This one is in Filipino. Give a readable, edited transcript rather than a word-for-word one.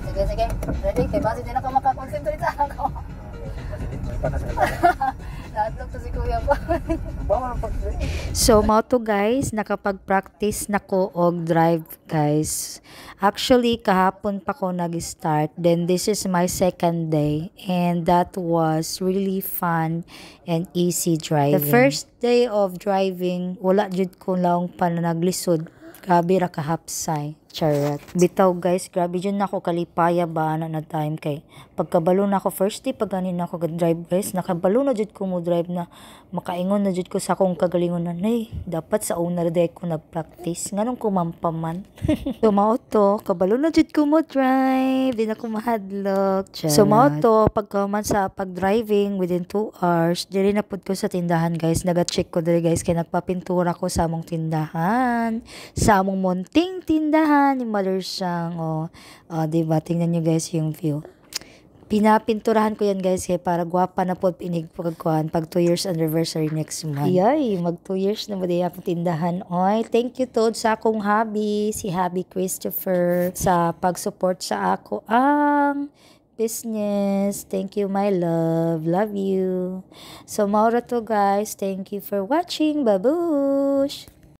Sige, sige. Ready? Kaya basi din ako makakonsentrate sa ako. Naadlok to si Kuya po. So, mao to guys, nakapag-practice na ko og drive guys. Actually, kahapon pa ko nag-start. Then, this is my second day. And that was really fun and easy driving. The first day of driving, wala jud ko lang pa na naglisod. Grabe ra kahapsay. Charot. Bitaw guys, grabe dyan na ako kalipaya ba na time kay pagkabalo na ako first day pag ganin na ako drive guys, nakabalo na jud ko mo drive na makaingon na jud ko sa akong kagalingon na dapat sa owner day ko nag-practice nganong kumampaman. So mao to, kabalo na jud ko mo drive, di na ko mahadlok. Charot. So mao to, pagkaman sa pag-driving within 2 hours, diri na pud ko sa tindahan guys, naga-check ko diri guys kay nagpapintura ko sa among tindahan, sa among munting tindahan ni Mother Sang. Diba? Tingnan nyo guys yung view. Pinapinturahan ko yan guys kaya para gwapa na po pinigpagkuhan pag 2 years anniversary next month. Yay, mag 2 years na ba di akong tindahan. Oy, thank you to sa akong hubby, si Hubby Christopher, sa pag-support sa ako ang business. Thank you my love. Love you. So maura to guys. Thank you for watching. Babush!